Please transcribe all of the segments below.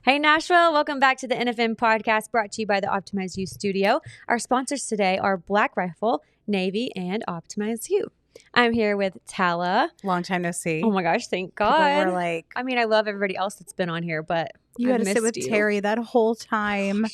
Hey, Nashville. Welcome back to the NFM Podcast, brought to you by the Optimize You Studio. Our sponsors today are Black Rifle, Navy, and Optimize You. I'm here with Tala. Long time no see. Oh my gosh, thank God. People were like, I mean, I love everybody else that's been on here, but you had to sit with Terry that whole time.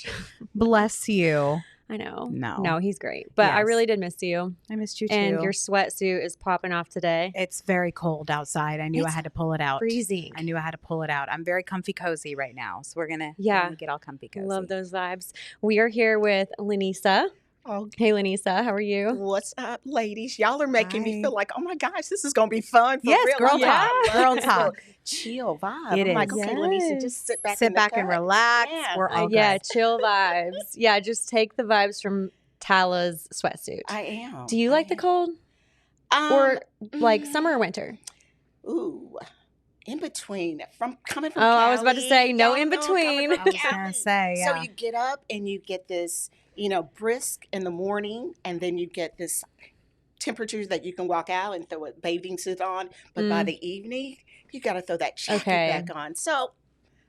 Bless you. I know. No, he's great. But I Yes. really did miss you. I missed you too. And your sweatsuit is popping off today. It's very cold outside. I knew I It's had to pull it out. Freezing. I knew I had to pull it out. I'm very comfy cozy right now. So we're gonna get all comfy cozy. Love those vibes. We are here with Lynesa. Oh, Hey, Lynesa. How are you? what's up, ladies? Y'all are making me Hi. feel like, oh my gosh, this is gonna be fun. For Yes, real. girl I'm like, talk. I love Girl this talk. little chill vibe. It I'm like, is. okay, Lynesa, just sit back. Sit back and relax. Yeah. We're all Yeah, good. chill vibes. Yeah, just take the vibes from Tala's sweatsuit. I am. Do you like the cold? Or like summer or winter? Ooh, in between. Coming from. Oh, I was about to Cali, say, no y'all in know I'm coming between. from I was Cali. gonna say, yeah. So you get up and you get this, brisk in the morning, and then you get this temperatures that you can walk out and throw a bathing suit on. But by the evening, you got to throw that jacket back on. So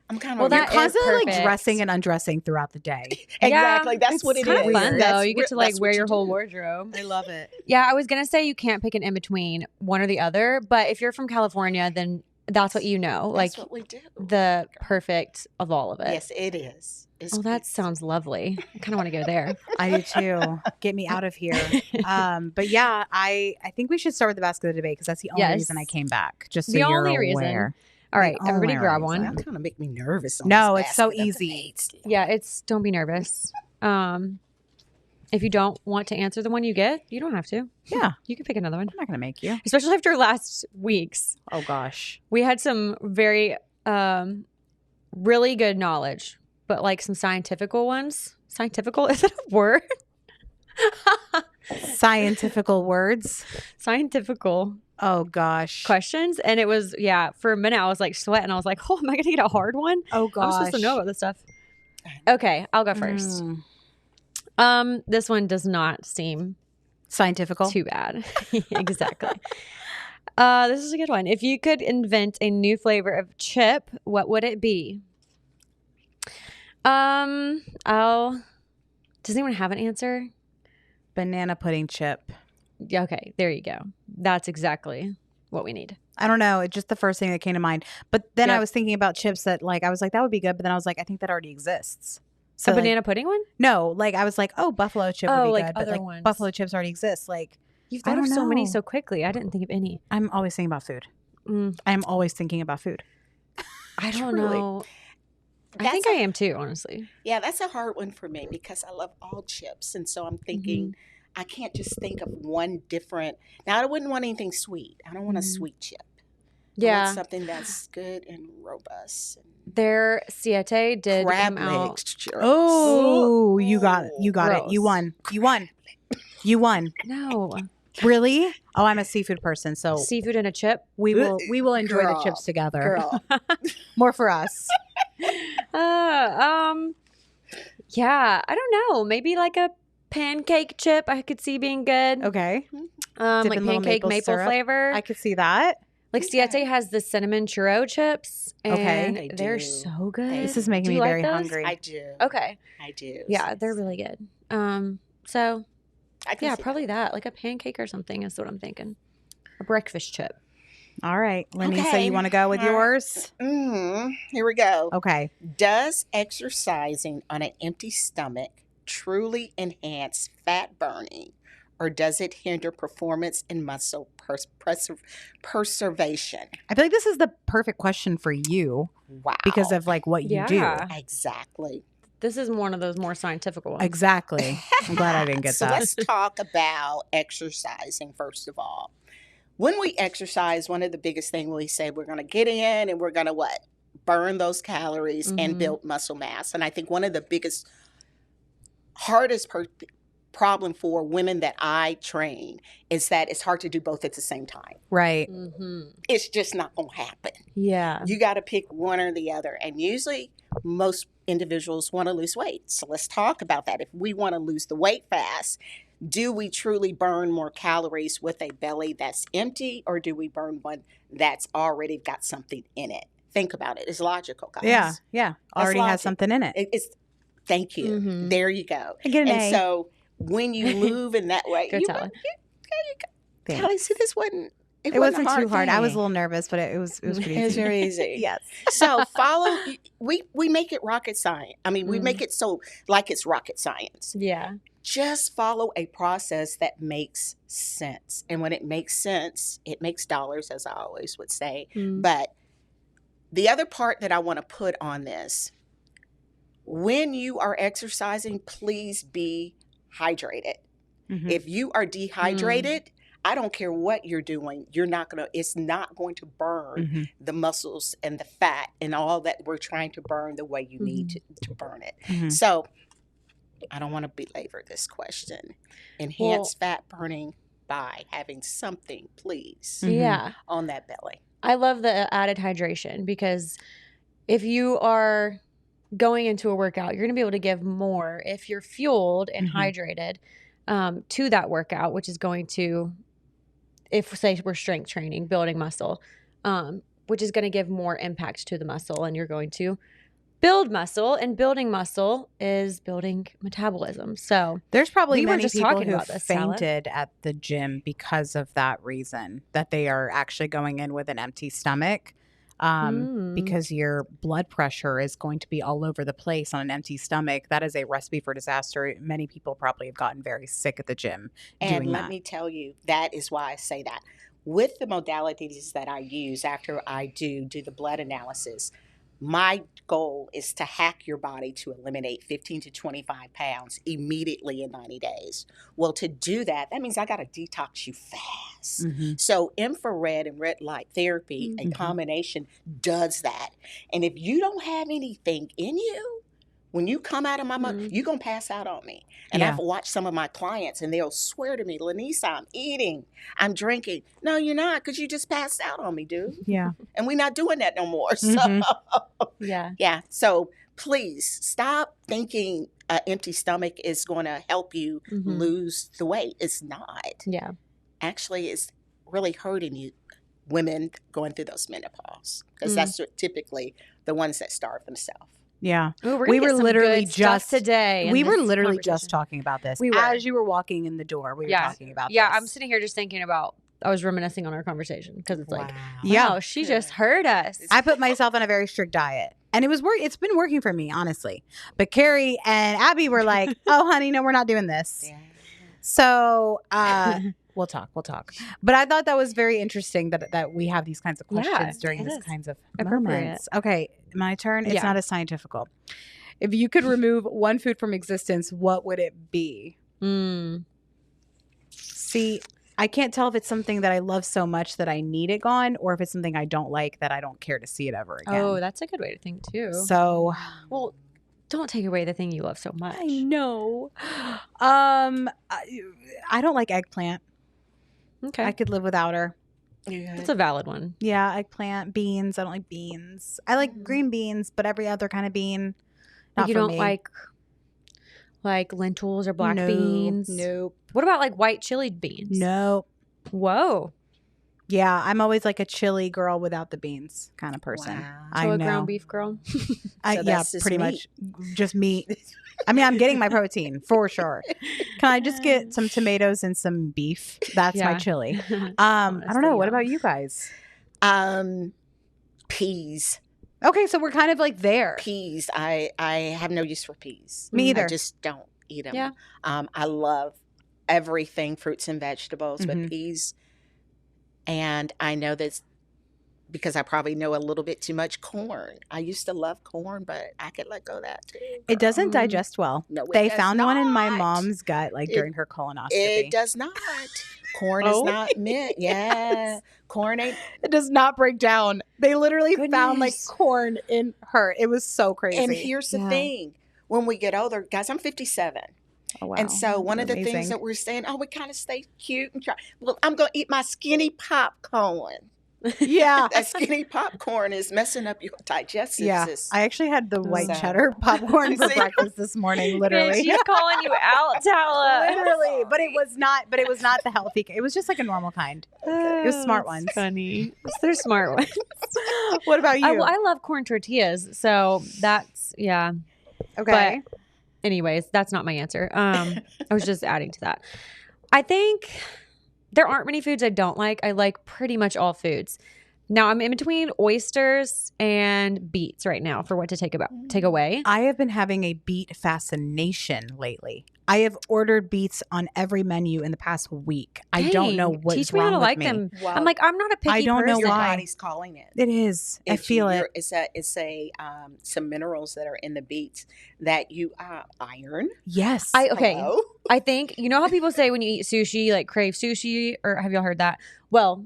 I'm kind of Well, You're that is constantly like perfect. dressing and undressing throughout the day. exactly. That's it's what it kinda is. fun That's though. You get to that's wear what your you whole do. wardrobe. I love it. Yeah, I was gonna say you can't pick an in between one or the other, but if you're from California, then that's what you know, like That's what we do. the perfect of all of it. Yes, it is. It's Oh, that good. sounds lovely. I kind of want to go there. I do too. Get me out of here. But yeah, I think we should start with the basket of the debate because that's the only Yes. reason I came back. Just so The you're only reason. aware. All right, The everybody only grab reason. one. Y'all kind of make me nervous. On No, this it's so basket of easy. debates. Yeah, don't be nervous. If you don't want to answer the one you get, you don't have to. Yeah, You can pick another one. I'm not gonna make you. Especially after last week's. Oh gosh. We had some very really good knowledge, but like some scientifical ones. Scientifical, is it a word? Scientifical words. Scientifical Oh gosh. questions. And it was, for a minute I was like sweating. I was like, oh, am I going to get a hard one? Oh gosh. I'm supposed to know about this stuff. Okay, I'll go first. This one does not seem Scientifical. too bad. Exactly. This is a good one. If you could invent a new flavor of chip, what would it be? Does anyone have an answer? Banana pudding chip. Yeah, okay, there you go. That's exactly what we need. I don't know. It's just the first thing that came to mind. But then I Yep. was thinking about chips that I was like, that would be good. But then I was like, I think that already exists. So A banana pudding one? No, I was like, oh, buffalo chip would Oh, be like good. But other ones. buffalo chips already exist. You've I thought of don't so many know. so quickly. I didn't think of any. I'm always thinking about food. I'm always thinking about food. I don't Truly. know. I That's think I am too, honestly. Yeah, that's a hard one for me because I love all chips. And so I'm thinking, I can't just think of one different. Now, I wouldn't want anything sweet. I don't want a sweet chip. I Yeah. want something that's good and robust. And Their Siete did crab come out. legs chips. Oh, you got it. You got it. You Gross. won. You won. You won. No. Really? Oh, I'm a seafood person, so Seafood and a chip. we will enjoy the Girl. chips together. Girl. More for us. Yeah, I don't know. Maybe like a pancake chip I could see being good. Okay. Like Dip in little pancake maple syrup. flavor. I could see that. Like Siete has the cinnamon churro chips. Okay. And They they're do. so good. This is making Do me you like very those? hungry. I do. Okay. I do. Yeah, they're really good. So I can yeah, see probably that. Like a pancake or something is what I'm thinking. A breakfast chip. All right, Lenny. So Okay. you want to go with All right. yours? Here we go. Okay. Does exercising on an empty stomach truly enhance fat burning, or does it hinder performance and muscle preservation? I feel like this is the perfect question for you Wow. because of what you do. Yeah. Exactly. This is one of those more scientific ones. Exactly. I'm glad I didn't get So that. let's talk about exercising first of all. When we exercise, one of the biggest things we say we're going to get in and we're going to what? Burn those calories and Mhm. build muscle mass. And I think one of the biggest, hardest problem for women that I train is that it's hard to do both at the same time. Right. Mm-hmm. It's just not going to happen. Yeah. You got to pick one or the other. And usually most individuals want to lose weight. So let's talk about that. If we want to lose the weight fast, do we truly burn more calories with a belly that's empty, or do we burn one that's already got something in it? think about it. It's logical, guys. Yeah. Yeah. Already has something in it. It's thank you. Mhm. There you go. I get an And A. so when you move in that way, Go you, Tala. there you go. Thanks. Tala, see, this wasn't. It wasn't a hard too hard. I was a thing. little nervous, but it was pretty It was easy. very easy. Yes. So follow. We make it rocket science. I mean, we Mm. make it so like it's rocket science. Yeah. Just follow a process that makes sense, and when it makes sense, it makes dollars, as I always would say. Mm. But the other part that I want to put on this, when you are exercising, please be hydrated. Mhm. If you are dehydrated, I don't care what you're doing, it's not going to burn Mhm. the muscles and the fat and all that we're trying to burn the way you need to burn it. Mhm. So I don't want to belabor this question. Enhance fat burning by having something, please, Mhm. Yeah. on that belly. I love the added hydration because if you are going into a workout, you're going to be able to give more if you're fueled and Mhm. hydrated to that workout, which is going to, if say we're strength training, building muscle, which is going to give more impact to the muscle, and you're going to build muscle, and building muscle is building metabolism. So There's probably We were many just people talking who about this, Tala. fainted at the gym because of that reason, that they are actually going in with an empty stomach, because your blood pressure is going to be all over the place on an empty stomach. That is a recipe for disaster. Many people probably have gotten very sick at the gym And doing let that. me tell you, that is why I say that. With the modalities that I use after I do the blood analysis, my goal is to hack your body to eliminate 15 to 25 pounds immediately in 90 days. Well, to do that, that means I got to detox you fast. Mhm. So infrared and red light therapy, a Mhm. combination, does that. And if you don't have anything in you, when you come out of my mouth, you're going to pass out on me. And Yeah. I've watched some of my clients and they'll swear to me, Lynesa, I'm eating, I'm drinking. No, you're not, because you just passed out on me, dude. Yeah. And we're not doing that no more. Mhm. So, yeah. yeah. So please stop thinking an empty stomach is going to help you Mhm. lose the weight. It's not. Yeah. Actually, it's really hurting you, women going through those menopause, because Mm. that's typically the ones that starve themselves. Yeah. Ooh, We were literally just just- today. in We were this literally just conversation. talking about this. We were. As you were walking in the door, we were Yeah. talking about Yeah, this. I'm sitting here just thinking about. I was reminiscing on our conversation because it's like, Yeah. wow, she just heard us. I put myself on a very strict diet, and it's been working for me, honestly. But Carrie and Abby were like, "Oh, honey, no, we're not doing this." Yeah. So we'll talk. But I thought that was very interesting that we have these kinds of Yeah, questions during it these is. kinds of Appropriate. moments. Okay, my turn. It's Yeah. not as scientifical. If you could remove one food from existence, what would it be? Mm. See, I can't tell if it's something that I love so much that I need it gone, or if it's something I don't like that I don't care to see it ever again. Oh, that's a good way to think too. So well, don't take away the thing you love so much. I know. I don't like eggplant. Okay, I could live without her. that's a valid one. Yeah, eggplant, beans. I don't like beans. I like green beans, but every other kind of bean. Not Like you for don't me. like lentils or black No, beans. Nope. What about like white chili beans? Nope. Whoa. Yeah, I'm always like a chili girl without the beans kind of person. Wow. I So a know. ground beef girl. So yeah, that's just pretty meat. much just meat. I mean, I'm getting my protein for sure. Can I just get some tomatoes and some beef? That's my Yeah. chili. I don't know. What about you guys? Peas. Okay, so we're kind of like there. Peas. I have no use for peas. Me either. I just don't eat them. Yeah. I love everything, fruits and vegetables, Mhm. but peas. And I know that's because I probably know a little bit too much corn. I used to love corn, but I could let go of that too. It doesn't girl. digest well. No, it They does found one in my not. mom's gut, like It- during her colonoscopy. It does not. Corn is Oh. not meant. Yeah. Corn ain't. It does not break down. They literally found like Goodness. corn in her. It was so crazy. And here's the Yeah. thing. When we get older, guys, I'm 57. oh, wow. And so one of the things Amazing. that we're saying, oh, we kind of stay cute and try. Well, I'm going to eat my skinny popcorn. Yeah. That skinny popcorn is messing up your digestive system. I actually had the white cheddar popcorn for breakfast this morning, literally. She's calling you out, Tala. Literally, but it was not the healthy. It was just like a normal kind. It was smart ones. Funny. They're smart ones. What about you? I love corn tortillas, so that's okay. But anyways, that's not my answer. I was just adding to that. I think there aren't many foods I don't like. I like pretty much all foods. Now I'm in between oysters and beets right now for what to take away. I have been having a beet fascination lately. I have ordered beets on every menu in the past week. I don't know what's Teach me wrong how to with like me. them. Well, I'm like, I'm not a picky I don't know person. Your why. body's calling it. It is. I feel it. It's some minerals that are in the beets that you iron. Yes. Hello? I think, you know how people say when you eat sushi, like crave sushi, or have y'all heard that? Well,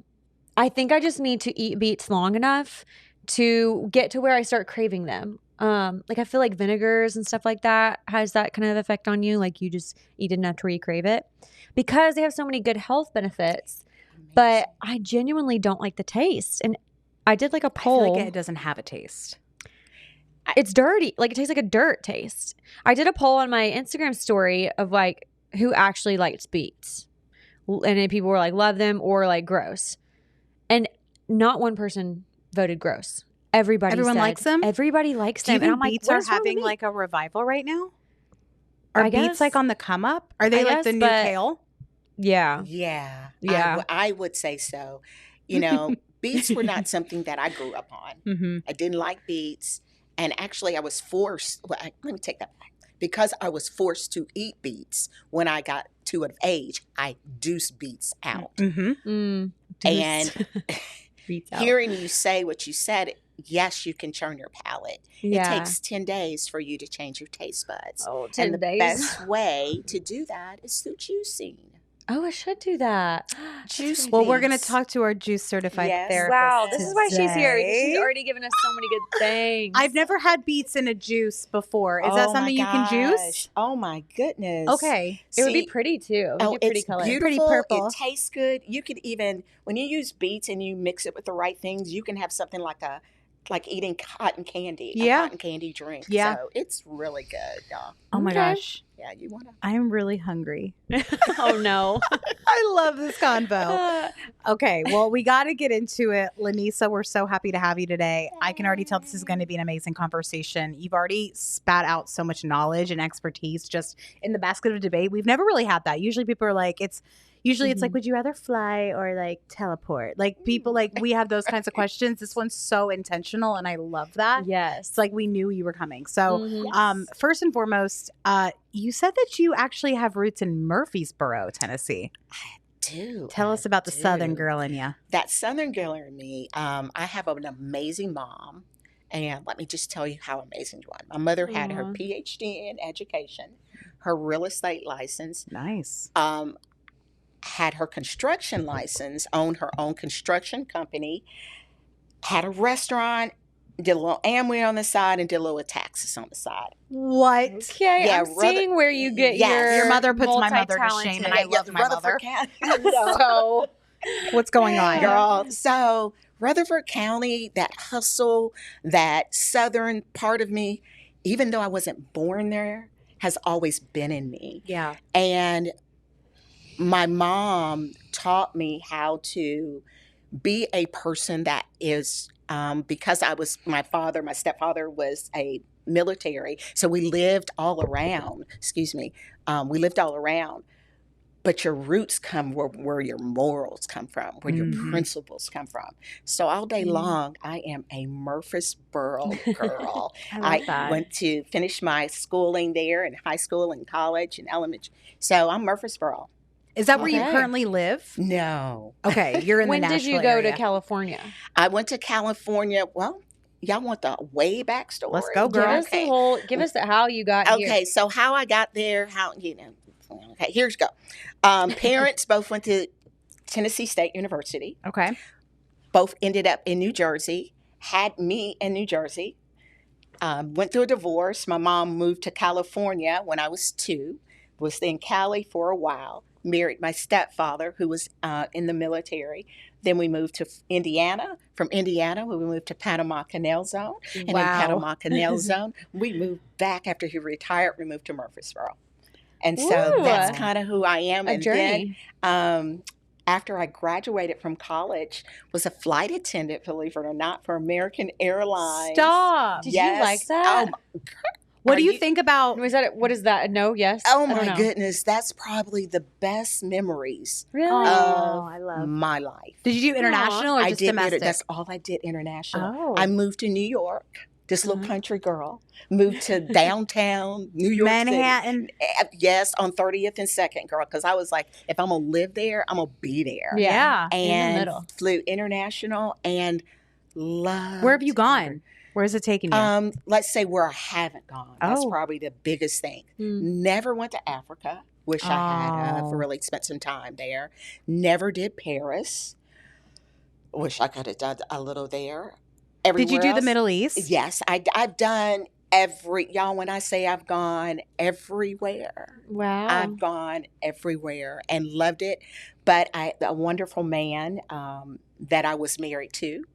I think I just need to eat beets long enough to get to where I start craving them. Like I feel like vinegars and stuff like that has that kind of effect on you. Like you just eat enough to where you crave it because they have so many good health benefits. Amazing. But I genuinely don't like the taste. And I did like a poll. I feel like it doesn't have a taste. It's dirty. Like it tastes like a dirt taste. I did a poll on my Instagram story of like who actually liked beets. And then people were like, love them or like gross. And not one person voted gross. Everyone likes them? Everybody likes Do you them. And think I'm beets like, are what is wrong with having me? like a revival right now? Are I beets guess. like on the come up? Are they I like the guess, new but- kale? Yeah. Yeah. I would say so. You know, beets were not something that I grew up on. Mm-hmm. I didn't like beets. And actually, I was forced. Well, let me take that back. Because I was forced to eat beets when I got to an age, I deuced beets out. Mm-hmm. And Beets out. hearing you say what you said, yes, you can churn your palate. Yeah. It takes 10 days for you to change your taste buds. Oh, 10 and the days. best way to do that is through juicing. Oh, I should do that. Juice Well, we're going to beets. talk to our juice certified Yes. therapist. Wow, this is why she's here. today. She's already given us so many good things. I've never had beets in a juice before. Is that Oh, something my you can juice? gosh. Oh my goodness. Okay. It would be See, pretty too. It would Oh, be pretty it's color. beautiful. purple. It tastes good. You could even, when you use beets and you mix it with the right things, you can have something like eating cotton candy. Yeah. A cotton candy drink. Yeah. So it's really good, y'all. Oh my Okay. gosh. Yeah, you want to. I'm really hungry. Oh no. I love this convo. Okay, well, we got to get into it. Lynesa, we're so happy to have you today. I can already tell this is going to be an amazing conversation. You've already spat out so much knowledge and expertise just in the basket of debate. We've never really had that. Usually people are like, it's like, would you rather fly or like teleport? Like people like, we have those kinds of questions. This one's so intentional and I love that. Yes. It's like we knew you were coming. So Mhm. first and foremost, you said that you actually have roots in Murfreesboro, Tennessee. Do. Tell us about the do. Southern girl in you. That Southern girl in me, I have an amazing mom. And let me just tell you how amazing she was. My mother had her Aw. PhD in education, her real estate license, Nice. had her construction license, owned her own construction company, had a restaurant, did a little Amway on the side, and did a little taxes on the side. What? Okay, Yeah, I'm seeing where you get Yes. Your mother puts my mother to shame, and I multi-talented- love my Rutherford mother. County. So, what's going on? Girl. So Rutherford County, that hustle, that southern part of me, even though I wasn't born there, has always been in me. Yeah. And my mom taught me how to be a person that is, because my stepfather was a military. So we lived all around, we lived all around. But your roots come where your morals come from, where your principles come from. So all day long, I am a Murfreesboro girl. I love that. went to finish my schooling there in high school and college and elementary. So I'm Murfreesboro. Is that where you Okay. currently live? No. Okay, you're in When the did Nashville you go area. to California? I went to California. Well, y'all want the way back story? Let's go, Give girl. us the whole. Give us the how you got here. Okay, so how I got there, okay, here's go. Parents both went to Tennessee State University. Okay. Both ended up in New Jersey, had me in New Jersey. Went through a divorce. My mom moved to California when I was 2. was in Cali for a while, married my stepfather, who was in the military. Then we moved to Indiana. From Indiana, we moved to Panama Canal Zone. And in Panama Canal Zone, we moved back after he retired. We moved to Murfreesboro. And so that's kind of who I am. And journey. Then after I graduated from college, was a flight attendant, believe it or not, for American Airlines. Stop. Did you like that? What do you think about? What is that? No, yes. Oh my goodness, that's probably the best memories of my life. Did you do international or just domestic? That's all I did, international. I moved to New York, this little country girl. Moved to downtown New York Manhattan. City. Yes, on 30th and 2nd, girl, because I was like, if I'm gonna live there, I'm gonna be there. Yeah, and flew international and loved. Where have you gone? Where is it taking you? Let's say where I haven't gone. That's probably the biggest thing. Never went to Africa. Wish I had really spent some time there. Never did Paris. Wish I could have done a little there. Did you do the Middle East? Yes, I've done when I say I've gone everywhere. Wow. I've gone everywhere and loved it. But a wonderful man that I was married to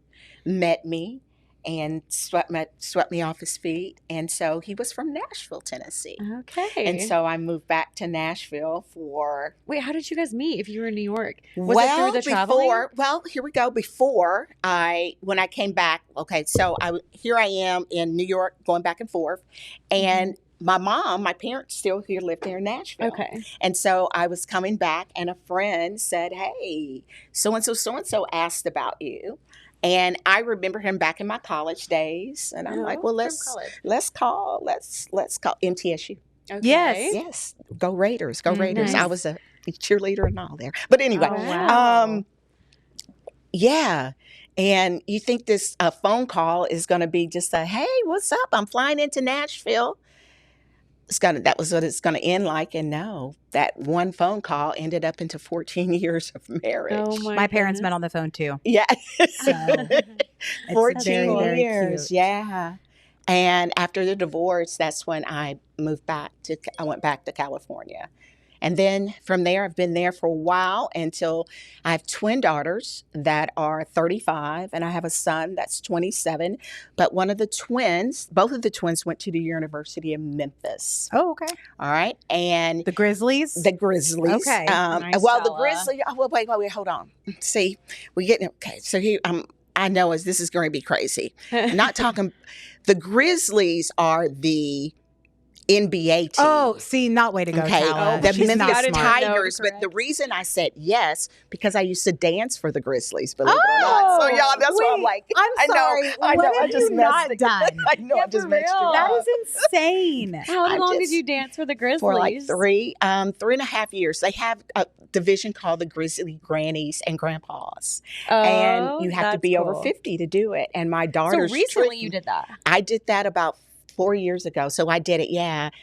met me and swept me off his feet. And so he was from Nashville, Tennessee. Okay. And so I moved back to Nashville for... Wait, how did you guys meet if you were in New York? Was it through the traveling? Well, here we go. When I came back, so here I am in New York going back and forth. And my parents still here lived there in Nashville. Okay. And so I was coming back and a friend said, hey, so-and-so asked about you. And I remember him back in my college days, and I'm like, well, let's call MTSU. Okay. Yes, go Raiders, go Raiders. Nice. I was a cheerleader and all there, but anyway, And you think this phone call is going to be just a, hey, what's up? I'm flying into Nashville. That was what it's going to end like. And no, that one phone call ended up into 14 years of marriage. Oh my parents met on the phone too. Yeah. So 14 very, very years. Cute. Yeah. And after the divorce, that's when I went back to California. And then from there, I've been there for a while until I have twin daughters that are 35 and I have a son that's 27. But both of the twins went to the University of Memphis. Oh, okay. All right. And the Grizzlies? The Grizzlies. Okay. Nice, the Grizzlies. Oh, wait, hold on. See, so here, I know this is going to be crazy. I'm not talking, the Grizzlies are the NBA team. Oh, see, not way to go, Tala. The Memphis Tigers. But the reason I said yes, because I used to dance for the Grizzlies, believe it or not. So, y'all, that's why I'm like, I'm sorry. I know. What have you not done? I know, I just messed you up. That is insane. How long did you dance for the Grizzlies? For like 3.5 years. They have a division called the Grizzly Grannies and Grandpas. And you have to be over 50 to do it. And my daughters... So recently you did that? I did that about 4 years ago. So I did it,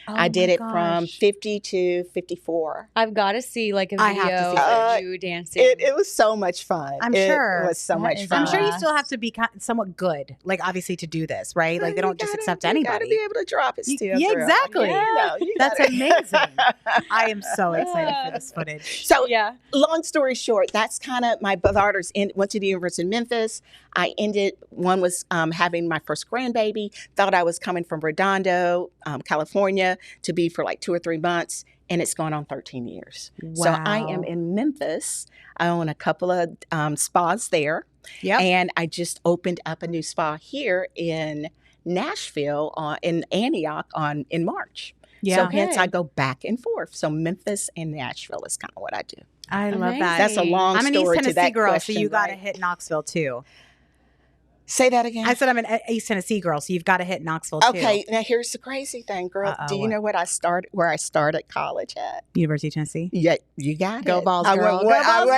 I did it from 50 to 54. I've got to see like a video of you dancing. It was so much fun. I'm sure. It was so much fun. I'm sure you still have to be somewhat good, like obviously to do this, right? Like they don't just accept anybody. You got to be able to drop it still. Yeah, exactly. Yeah. That's amazing. I am so excited for this footage. So long story short, that's kind of my daughters went to the University of Memphis. One was having my first grandbaby, thought I was coming from Redondo, California, to be for like 2 or 3 months, and it's going on 13 years. Wow. So I am in Memphis. I own a couple of spas there, and I just opened up a new spa here in Nashville, in Antioch in March. Yeah. So hence I go back and forth. So Memphis and Nashville is kind of what I do. I love that. That's a long story to that question. I'm an East Tennessee girl, so you got to hit Knoxville too. Say that again. I said I'm an East Tennessee girl, so you've got to hit Knoxville too. Okay, now here's the crazy thing, girl. Do you know where I started college at? University of Tennessee. Yeah, you got Go it. Balls, girl. Go Balls,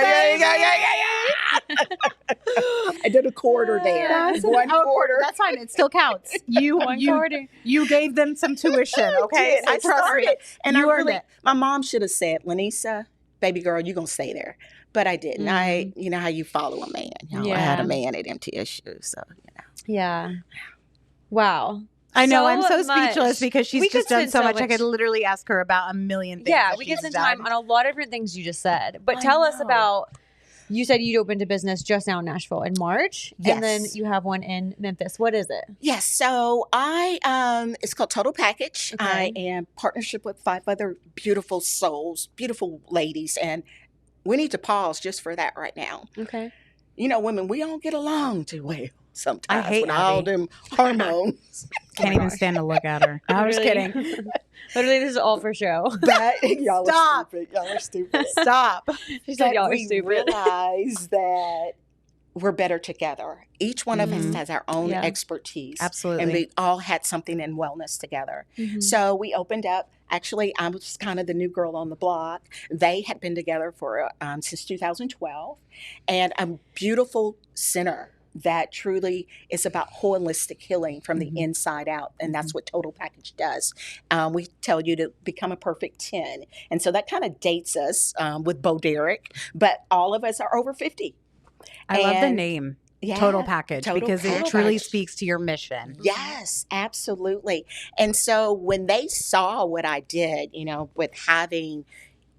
I did a quarter there. That's one quarter. That's fine. It still counts. You gave them some tuition, okay? I started, and you earned it. My mom should have said, Lynesa, baby girl, you're going to stay there. But I didn't. You know how you follow a man. I had a man at MTSU, so, Yeah. Wow. I know. I'm so much. speechless because she's We just could done spend so so much. I much- could literally ask her about a million things. Yeah, that we could she's spend time done. on a lot of different things you just said. But I tell us know. about, you said you opened a business just now in Nashville in March. Yes. And then you have one in Memphis. What is it? Yes, so it's called Total Package. Okay. I am partnership with 5 other beautiful souls, beautiful ladies, and we need to pause just for that right now. Okay. You know, women, we don't get along too well sometimes hate with all Abby. them hormones. Can't even stand to look at her. No, I'm just Literally. kidding. Literally, this is all for show. But y'all Stop. are stupid. Y'all are stupid. Stop. She said But y'all are we stupid. realize that we're better together. Each one of us Mhm. has our own Yeah. expertise. Absolutely. And we all had something in wellness together. Mhm. So we opened up. Actually, I was kind of the new girl on the block. They had been together for since 2012, and a beautiful center that truly is about holistic healing from the inside out, and that's what Total Package does. We tell you to become a perfect 10, and so that kind of dates us with Bo Derek, but all of us are over 50. I love the And- name. Yeah. Total Package, Total because it Package. truly speaks to your mission. Yes, absolutely. And so when they saw what I did, you know, with having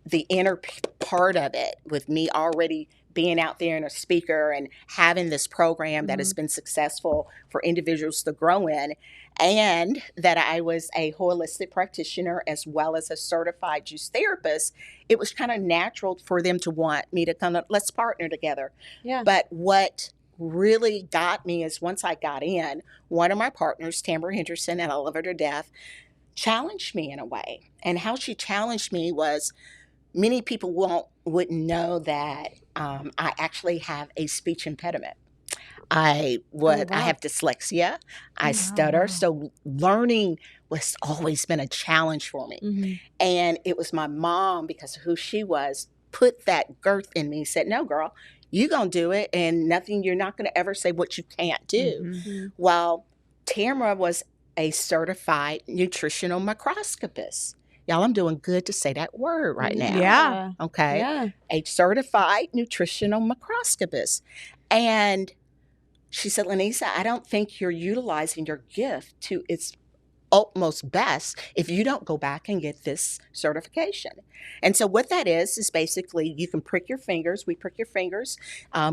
the inner part of it, with me already being out there and a speaker and having this program that has been successful for individuals to grow in, and that I was a holistic practitioner as well as a certified juice therapist, it was kind of natural for them to want me to come up, let's partner together. Yeah. But what really got me is once I got in, one of my partners, Tamara Henderson, and I love her to death, challenged me in a way. And how she challenged me was, many people wouldn't know that I actually have a speech impediment. I have dyslexia. I stutter. So learning was always been a challenge for me. Mhm. And it was my mom, because of who she was, put that girth in me, said, no, girl, you're going to do it, and you're not going to ever say what you can't do. Mhm. Well, Tamara was a certified nutritional microscopist. Y'all, I'm doing good to say that word right now. Yeah. Okay. Yeah. A certified nutritional microscopist. And she said, Lynesa, I don't think you're utilizing your gift to its utmost best if you don't go back and get this certification. And so what that is basically you can prick your fingers. We prick your fingers,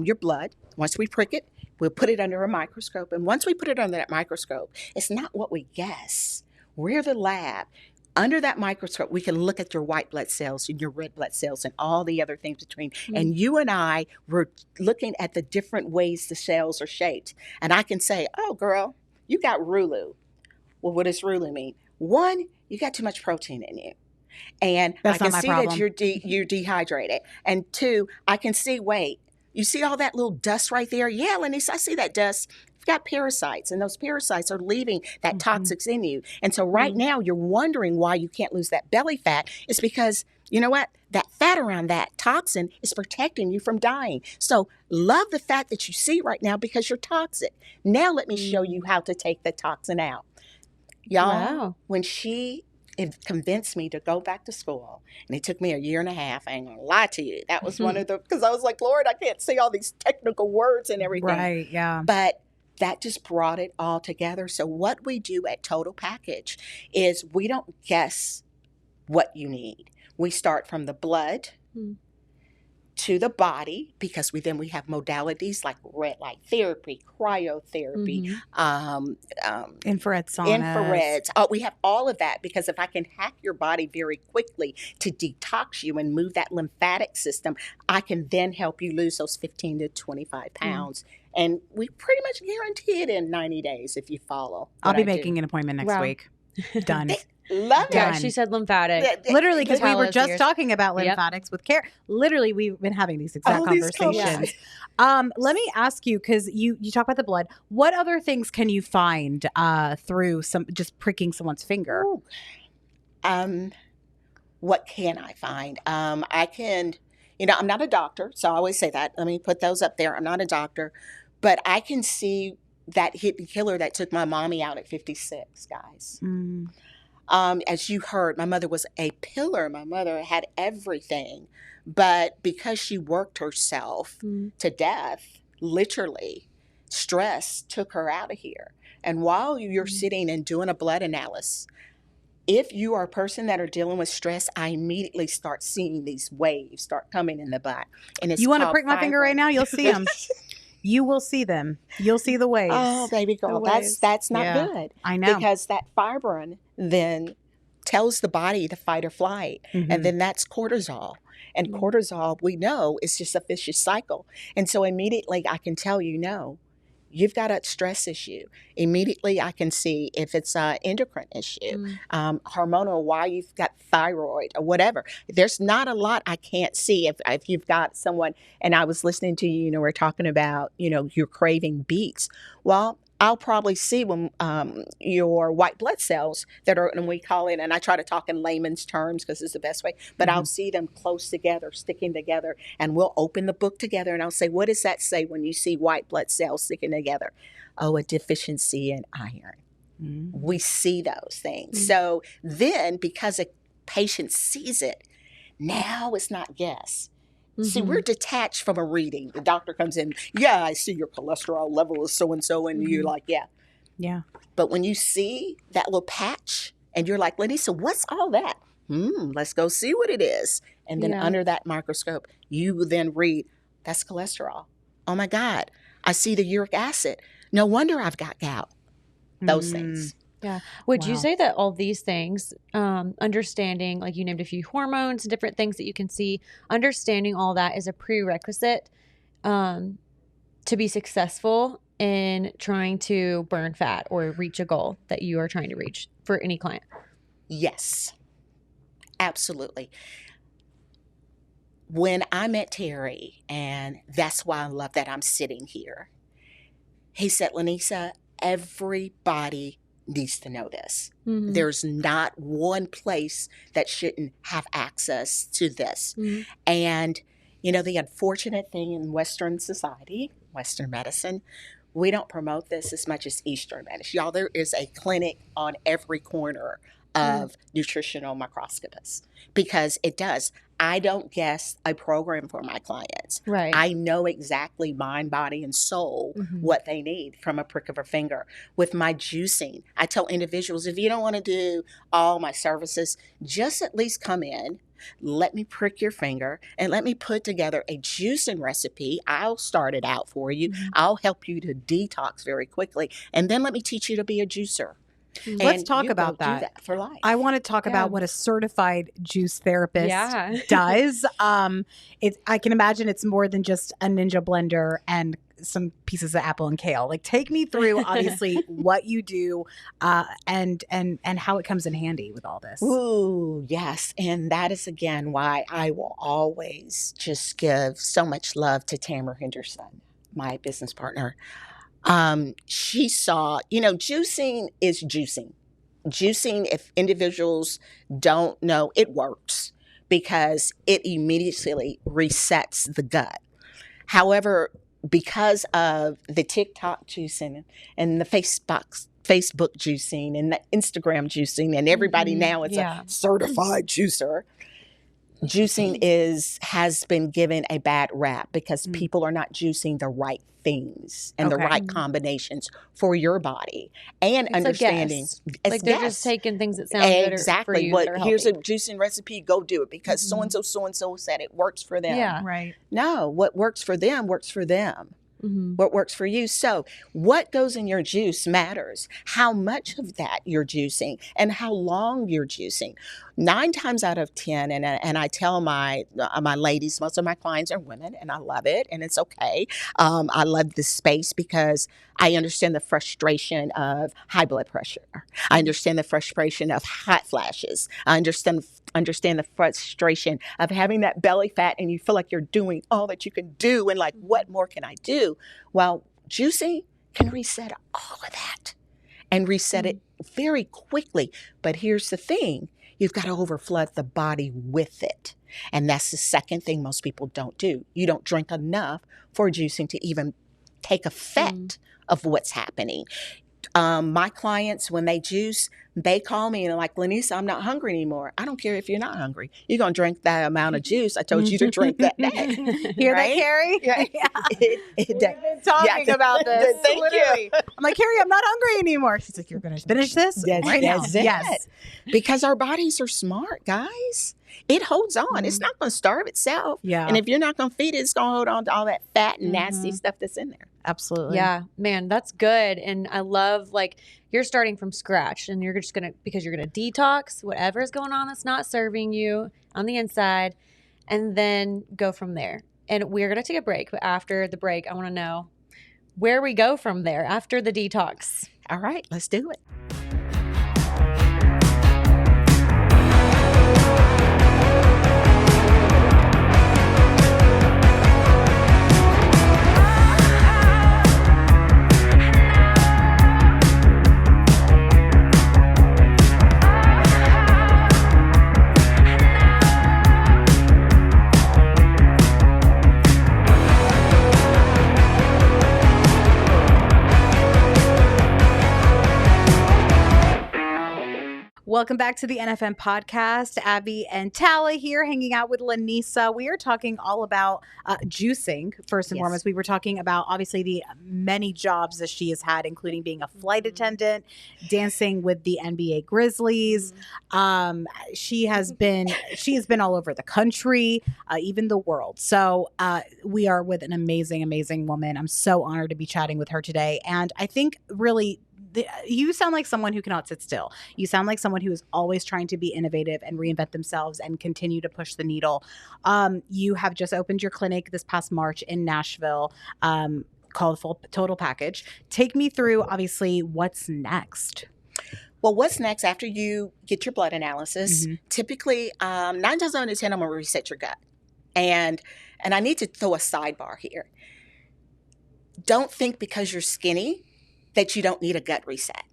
your blood. Once we prick it, we'll put it under a microscope. And once we put it under that microscope, it's not what we guess. We're the lab. Under that microscope, we can look at your white blood cells and your red blood cells and all the other things between. And you and I were looking at the different ways the cells are shaped. And I can say, oh, girl, you got Rulu. Well, what does Rulu mean? 1, you got too much protein in you. And That's I not can my see problem. that you're dehydrated. And 2, I can see, wait, you see all that little dust right there? Yeah, Lynesa, I see that dust. You've got parasites, and those parasites are leaving that toxics in you. And so right now you're wondering why you can't lose that belly fat. It's because, you know what? That fat around that toxin is protecting you from dying. So love the fat that you see right now because you're toxic. Now let me show you how to take the toxin out. Y'all, Wow. when it convinced me to go back to school, and it took me a year and a half, I ain't gonna lie to you. That was one of because I was like, Lord, I can't say all these technical words and everything. Right. Yeah. But that just brought it all together. So what we do at Total Package is we don't guess what you need. We start from the blood to the body, because we have modalities like red light therapy, cryotherapy, Infrared saunas. infrareds. Oh, we have all of that, because if I can hack your body very quickly to detox you and move that lymphatic system, I can then help you lose those 15 to 25 pounds. And we pretty much guarantee it in 90 days if you follow. I'll what be I do. making an appointment next Wow. week. Done. Love it. Yeah, Done. she said lymphatic. Literally, because we were Tala's just ears. talking about Yep. lymphatics with care. Literally, we've been having these exact All these conversations. Let me ask you, because you talk about the blood. What other things can you find through just pricking someone's finger? Ooh. What can I find? I can, I'm not a doctor, so I always say that. Let me put those up there. I'm not a doctor, but I can see that hidden killer that took my mommy out at 56, guys. As you heard, my mother was a pillar. My mother had everything, but because she worked herself to death, literally, stress took her out of here. And while you're sitting and doing a blood analysis, if you are a person that are dealing with stress, I immediately start seeing these waves start coming in the butt. And it's You want to called prick my finger right now? You'll see them. You will see them. You'll see the waves. Oh, baby girl, that's not good. I know. Because that fibrin then tells the body to fight or flight. And then that's cortisol. And cortisol, we know, is just a vicious cycle. And so immediately I can tell you, no, you've got a stress issue. Immediately I can see if it's an endocrine issue, hormonal, why you've got thyroid or whatever. There's not a lot I can't see if you've got someone, and I was listening to you, we're talking about, you're craving beets. Well, I'll probably see when your white blood cells that are, and we call it, and I try to talk in layman's terms because it's the best way, but I'll see them close together, sticking together, and we'll open the book together and I'll say, what does that say when you see white blood cells sticking together? Oh, a deficiency in iron. We see those things. So then, because a patient sees it, now it's not guess. See, we're detached from a reading. The doctor comes in, yeah, I see your cholesterol level is so-and-so, and you're like, yeah. Yeah. But when you see that little patch, and you're like, Lynesa, what's all that? Let's go see what it is. And then under that microscope, you then read, that's cholesterol. Oh, my God. I see the uric acid. No wonder I've got gout. Those things. Yeah. Would you say that all these things, understanding, like you named a few hormones, different things that you can see, understanding all that is a prerequisite to be successful in trying to burn fat or reach a goal that you are trying to reach for any client? Yes, absolutely. When I met Terry, and that's why I love that I'm sitting here, he said, Lynesa, everybody needs to know this. There's not one place that shouldn't have access to this. And, the unfortunate thing in Western society, Western medicine, we don't promote this as much as Eastern medicine. Y'all, there is a clinic on every corner of Nutritional Microscopist because it does. I don't guess a program for my clients. Right. I know exactly mind, body, and soul what they need from a prick of a finger. With my juicing, I tell individuals, if you don't want to do all my services, just at least come in, let me prick your finger, and let me put together a juicing recipe. I'll start it out for you. I'll help you to detox very quickly. And then let me teach you to be a juicer. Let's talk about that for life. I want to talk about what a certified juice therapist does. I can imagine it's more than just a Ninja blender and some pieces of apple and kale. Like, take me through, obviously, what you do and how it comes in handy with all this. Ooh, yes. And that is, again, why I will always just give so much love to Tamara Henderson, my business partner. She saw, juicing is juicing. Juicing, if individuals don't know, it works because it immediately resets the gut. However, because of the TikTok juicing and the Facebook juicing and the Instagram juicing, and everybody now is a certified juicer, juicing has been given a bad rap because people are not juicing the right things and the right combinations for your body and it's understanding. Like they're just taking things that sound good for you. Well, here's a juicing recipe. Go do it because so and so said it works for them. Yeah, right. No, what works for them works for them. What works for you. So what goes in your juice matters. How much of that you're juicing and how long you're juicing. 9 times out of 10, and I tell my ladies, most of my clients are women, and I love it, and it's okay. I love this space because I understand the frustration of high blood pressure. I understand the frustration of hot flashes. I understand the frustration of having that belly fat and you feel like you're doing all that you can do and like, what more can I do? Well, juicing can reset all of that and reset it very quickly. But here's the thing. You've got to overflood the body with it. And that's the second thing most people don't do. You don't drink enough for juicing to even take effect of what's happening. My clients, when they juice, they call me and they're like, Lynesa, I'm not hungry anymore. I don't care if you're not hungry. You're going to drink that amount of juice I told you to drink that day. Hear right? that, Carrie? Yeah. We've been talking about this. Thank literally. you. I'm like, Carrie, I'm not hungry anymore. She's like, you're going to finish this right now. That's it. Yes. Because our bodies are smart, guys. It holds on. It's not going to starve itself. Yeah. And if you're not going to feed it, it's going to hold on to all that fat and nasty stuff that's in there. Absolutely. Yeah, man, that's good. And I love, like, you're starting from scratch and you're just going to, because you're going to detox whatever's going on that's not serving you on the inside and then go from there. And we're going to take a break. But after the break, I want to know where we go from there after the detox. All right, let's do it. Welcome back to the NFM Podcast. Abby and Tala here hanging out with Lynesa. We are talking all about juicing, first and foremost. We were talking about, obviously, the many jobs that she has had, including being a flight attendant, dancing with the NBA Grizzlies. She has been all over the country, even the world. So we are with an amazing, amazing woman. I'm so honored to be chatting with her today. And I think really, you sound like someone who cannot sit still. You sound like someone who is always trying to be innovative and reinvent themselves and continue to push the needle. You have just opened your clinic this past March in Nashville, called Full Total Package. Take me through, obviously, what's next. Well, what's next after you get your blood analysis? Typically, 9 times out of 10, I'm going to reset your gut. And I need to throw a sidebar here. Don't think because you're skinny that you don't need a gut reset.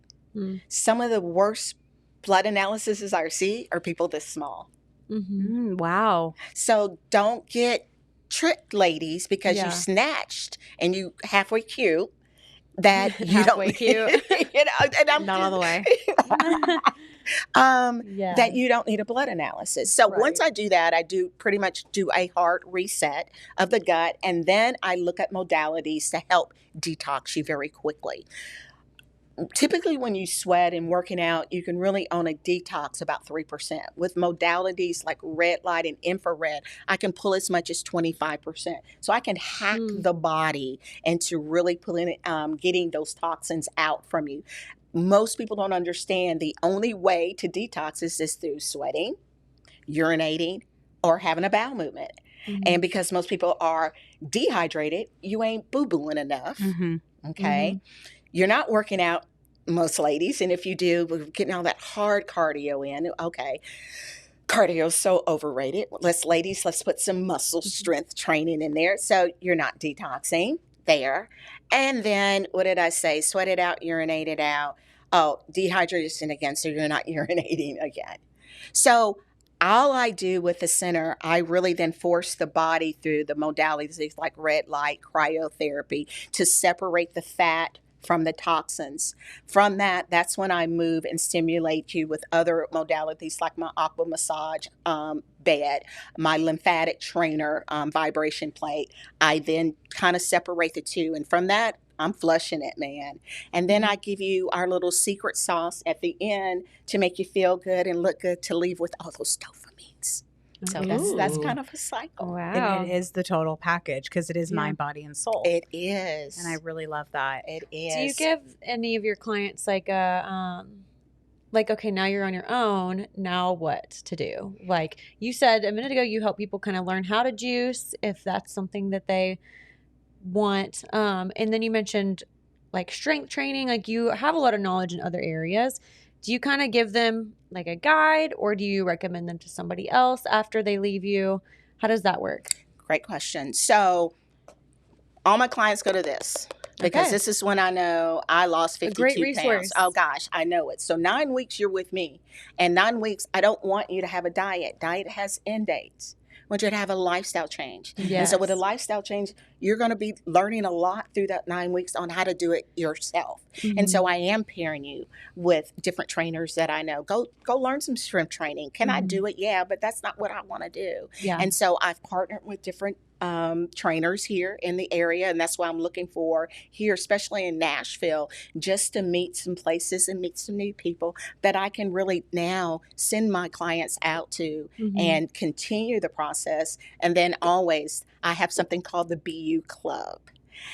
Some of the worst blood analyses I see are people this small. Wow. So don't get tricked, ladies, because you snatched and you halfway cute that you Halfway cute. you know, and I'm Not all the way. that you don't need a blood analysis. So once I do that, I do pretty much do a hard reset of the gut, and then I look at modalities to help detox you very quickly. Typically, when you sweat and working out, you can really only detox about 3%. With modalities like red light and infrared, I can pull as much as 25%. So I can hack the body into really getting those toxins out from you. Most people don't understand the only way to detox is just through sweating, urinating, or having a bowel movement. And because most people are dehydrated, you ain't boo-booing enough. Okay? You're not working out, most ladies, and if you do, we're getting all that hard cardio in. Okay. Cardio is so overrated. Let's put some muscle strength training in there. So you're not detoxing there. And then, what did I say? Sweat it out, urinate it out. Oh, dehydration again, so you're not urinating again. So all I do with the center, I really then force the body through the modalities like red light, cryotherapy, to separate the fat from the toxins. From that's when I move and stimulate you with other modalities like my aqua massage bed, my lymphatic trainer vibration plate. I then kind of separate the two. And from that, I'm flushing it, man. And then I give you our little secret sauce at the end to make you feel good and look good to leave with all those dopamines. So that's kind of a cycle. Wow. And it is the total package because it is mind, body, and soul. It is. And I really love that. It is. Do you give any of your clients like a, okay, now you're on your own, now what to do? Like you said a minute ago, you help people kind of learn how to juice if that's something that they want. And then you mentioned like strength training, like you have a lot of knowledge in other areas. Do you kind of give them like a guide, or do you recommend them to somebody else after they leave you? How does that work? Great question. So all my clients go to this because this is when I know I lost 52 pounds. Oh gosh, I know it. So 9 weeks you're with me, and 9 weeks I don't want you to have a diet. Diet has end dates. want you to have a lifestyle change. Yes. And so with a lifestyle change, you're going to be learning a lot through that 9 weeks on how to do it yourself. And so I am pairing you with different trainers that I know. Go learn some strength training. Can I do it? Yeah, but that's not what I want to do. Yeah. And so I've partnered with different trainers here in the area, and that's why I'm looking for here, especially in Nashville, just to meet some places and meet some new people that I can really now send my clients out to and continue the process. And then always I have something called the BU Club.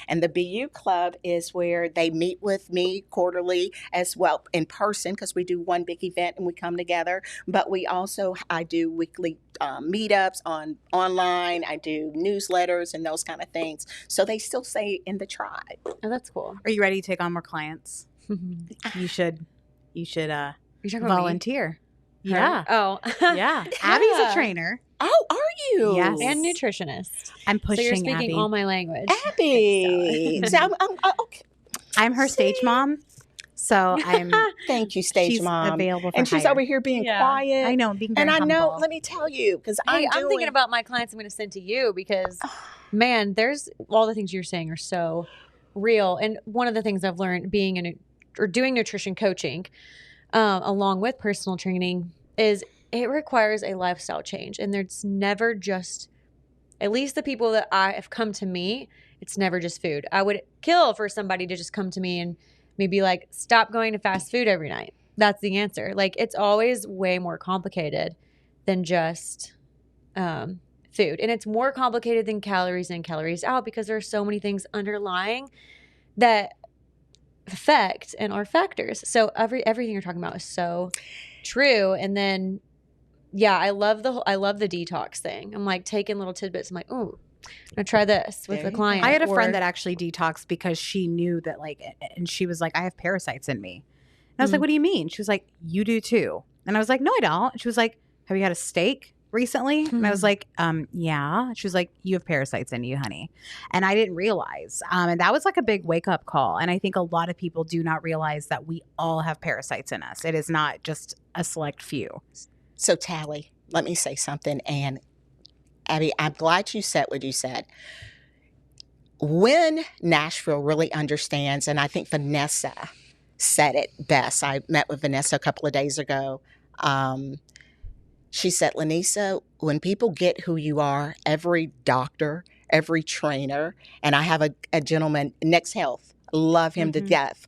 And the BU Club is where they meet with me quarterly as well in person, because we do one big event and we come together. But I do weekly meetups online. I do newsletters and those kind of things. So they still stay in the tribe. Oh, that's cool. Are you ready to take on more clients? You should volunteer. Yeah. Oh. Yeah. Abby's a trainer. Oh, are you? Yes. And nutritionist. I'm pushing So you're speaking Abby. all my language. Abby. So okay. I'm her stage mom. So I'm Thank you, stage she's mom. available for And she's hire. over here being Yeah. quiet. I know, being very And I know, humble. let me tell you, because I'm thinking about my clients I'm going to send to you because, man, there's all the things you're saying are so real. And one of the things I've learned being doing nutrition coaching along with personal training is it requires a lifestyle change. And there's never just, at least the people that have come to me, it's never just food. I would kill for somebody to just come to me and maybe like, stop going to fast food every night. That's the answer. Like, it's always way more complicated than just food. And it's more complicated than calories in, calories out, because there are so many things underlying that affect and are factors. So everything you're talking about is so true. And then, yeah, I love the detox thing. I'm like taking little tidbits. I'm like, ooh, I'm gonna try this with the client. I had a friend that actually detoxed because she knew that, like, and she was like, I have parasites in me. And I was like, what do you mean? She was like, you do too. And I was like, no, I don't. And she was like, have you had a steak recently? And I was like, yeah. She was like, you have parasites in you, honey. And I didn't realize. And that was like a big wake up call. And I think a lot of people do not realize that we all have parasites in us. It is not just a select few. So, Tally, let me say something. And Abby, I'm glad you said what you said. When Nashville really understands, and I think Vanessa said it best. I met with Vanessa a couple of days ago. She said, Lynesa, when people get who you are, every doctor, every trainer, and I have a gentleman, Next Health, love him to death.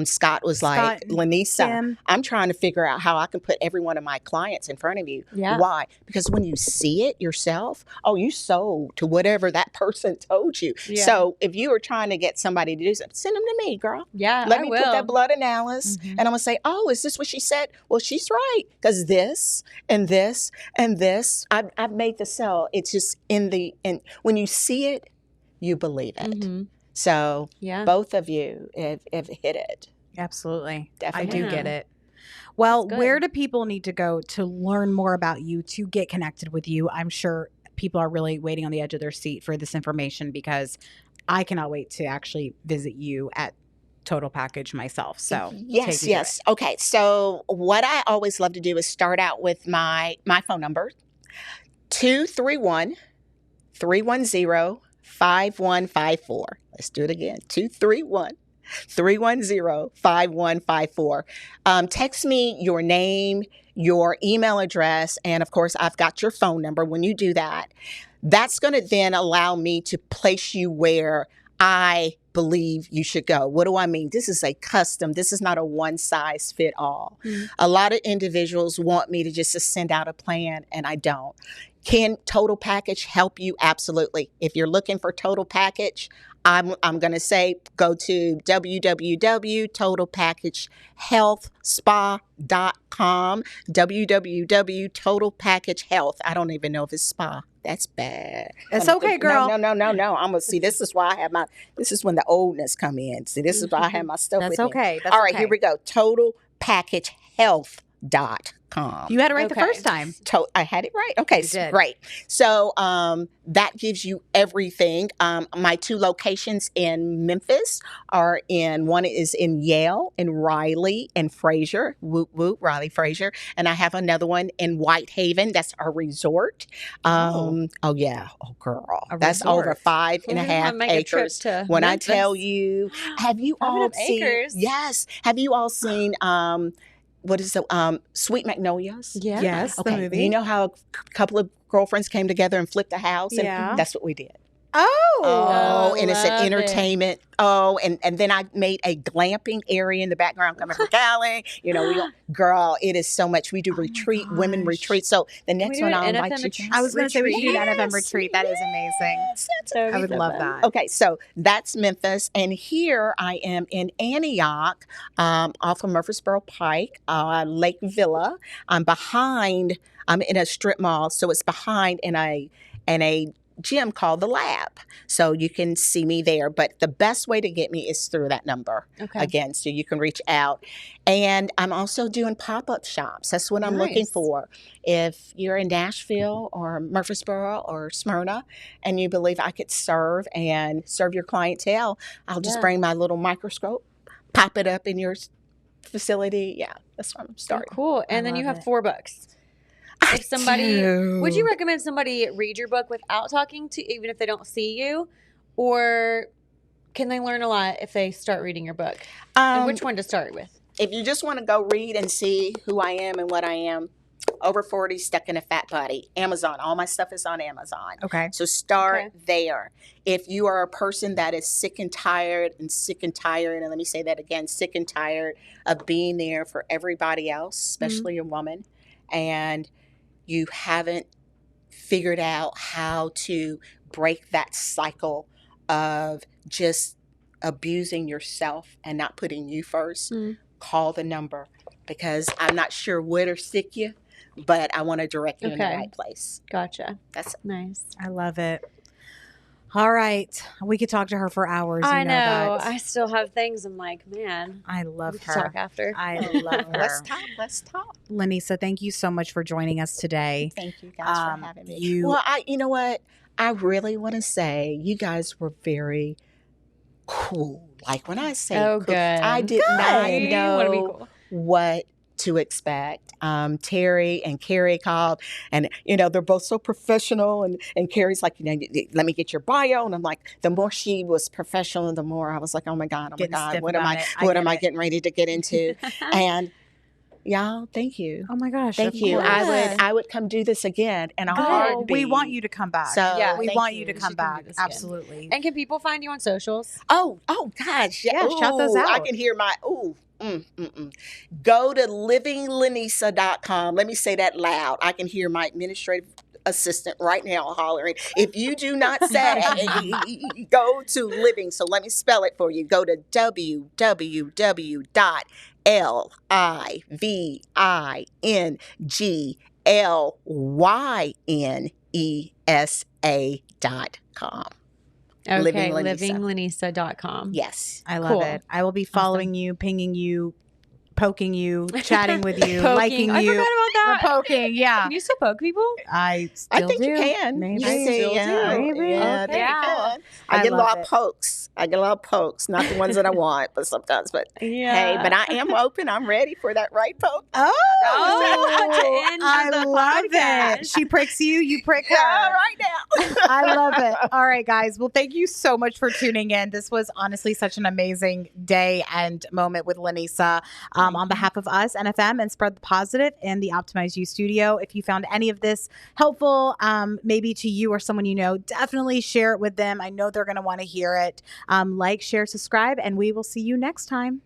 Scott was like, Lynesa, Tim. I'm trying to figure out how I can put every one of my clients in front of you. Yeah. Why? Because when you see it yourself, you sold to whatever that person told you. Yeah. So if you were trying to get somebody to do something, send them to me, girl. Yeah, Let I me will. put that blood analysis, and I'm going to say, is this what she said? Well, she's right, because this and this and this, I've made the cell. It's just when you see it, you believe it. So both of you have hit it. Absolutely. Definitely. I do get it. Well, good. where do people need to go to learn more about you, to get connected with you? I'm sure people are really waiting on the edge of their seat for this information, because I cannot wait to actually visit you at Total Package myself. So yes. Okay. So what I always love to do is start out with my phone number, 231-310-5154. Let's do it again. 231-310-5154. Text me your name, your email address, and of course, I've got your phone number. When you do that, that's going to then allow me to place you where I believe you should go. What do I mean? This is a custom. This is not a one size fit all. A lot of individuals want me to just send out a plan, and I don't. Can Total Package help you? Absolutely. If you're looking for Total Package, I'm going to say go to www.totalpackagehealthspa.com, www.totalpackagehealth. I don't even know if it's spa. That's bad. It's okay, girl. No. I'm going to see. This is why I have this is when the oldness come in. See, this is why I have my stuff That's with me. okay. That's All right, okay. here we go. Totalpackagehealth.com. gmail.com. You had it right the first time. I had it right. Okay, great. So that gives you everything. My 2 locations in Memphis are one is in Yale, in Raleigh and Fraser. Woot woot, Raleigh, Fraser. And I have another one in Whitehaven. That's our resort. Oh yeah. Oh girl, that's resort. Over 5.5 acres. When Memphis. I tell you, have you all seen? Acres. Yes. Have you all seen? What is it? Sweet Magnolias? Yeah. Yes, okay. The movie. You know how a couple of girlfriends came together and flipped a house? Yeah. And that's what we did. Oh, and it's an entertainment. Oh, and then I made a glamping area in the background coming from Cali. Girl, it is so much. We do women retreat. So the next one I'll invite you. I was going to say we should do an NFM retreat. That is amazing. I would love that. Okay, so that's Memphis. And here I am in Antioch, off of Murfreesboro Pike, Lake Villa. I'm in a strip mall, so it's behind in a gym called The Lab. So you can see me there. But the best way to get me is through that number. Again, so you can reach out. And I'm also doing pop-up shops. That's what I'm looking for. If you're in Nashville or Murfreesboro or Smyrna and you believe I could serve your clientele, I'll just bring my little microscope, pop it up in your facility. Yeah, that's what I'm starting. Oh, cool. And then you have 4 books. If somebody, would you recommend somebody read your book without talking to, even if they don't see you, or can they learn a lot if they start reading your book? And which one to start with? If you just want to go read and see who I am and what I am, over 40, stuck in a fat body. Amazon. All my stuff is on Amazon. Okay. So start there. If you are a person that is sick and tired, and let me say that again, sick and tired of being there for everybody else, especially a woman, and you haven't figured out how to break that cycle of just abusing yourself and not putting you first, call the number, because I'm not sure what or sick you, but I want to direct you in the right place. Gotcha. That's nice. I love it. All right. We could talk to her for hours. I know. I still have things. I'm like, man. I love her. Talk after. I love her. Let's talk. Lynesa, thank you so much for joining us today. Thank you guys for having me. Well, you know what? I really want to say you guys were very cool. Like when I say cool, good. I did not know what to expect. Terry and Carrie called, and they're both so professional, and Carrie's like, let me get your bio, and I'm like, the more she was professional, the more I was like, oh my god, what am I getting ready to get into? And y'all, thank you. Oh my gosh, thank you. I would come do this again in a heartbeat. We want you to come back. So we want you to come back. Absolutely. And can people find you on socials? Oh gosh, yeah. Shout those out. I can hear my Go to LivingLYNESA.com. Let me say that loud. I can hear my administrative assistant right now hollering. If you do not say go to Living, so let me spell it for you. Go to www.LivingLYNESA.com. Okay, LivingLYNESA.com. Yes. I love it. I will be following you, pinging you, poking you, chatting with you, liking you. I forgot about that. Poking, yeah. Can you still poke people? I think you can. Maybe. Maybe. Yeah. I get a lot of pokes. Not the ones that I want, but sometimes. But hey, but I am open. I'm ready for that right poke. I love it. She pricks you, you prick her. Right now. I love it. All right, guys. Well, thank you so much for tuning in. This was honestly such an amazing day and moment with Lynesa. On behalf of us, NFM, and Spread the Positive and the Optimize You Studio, if you found any of this helpful, maybe to you or someone you know, definitely share it with them. I know they're going to want to hear it. Like, share, subscribe, and we will see you next time.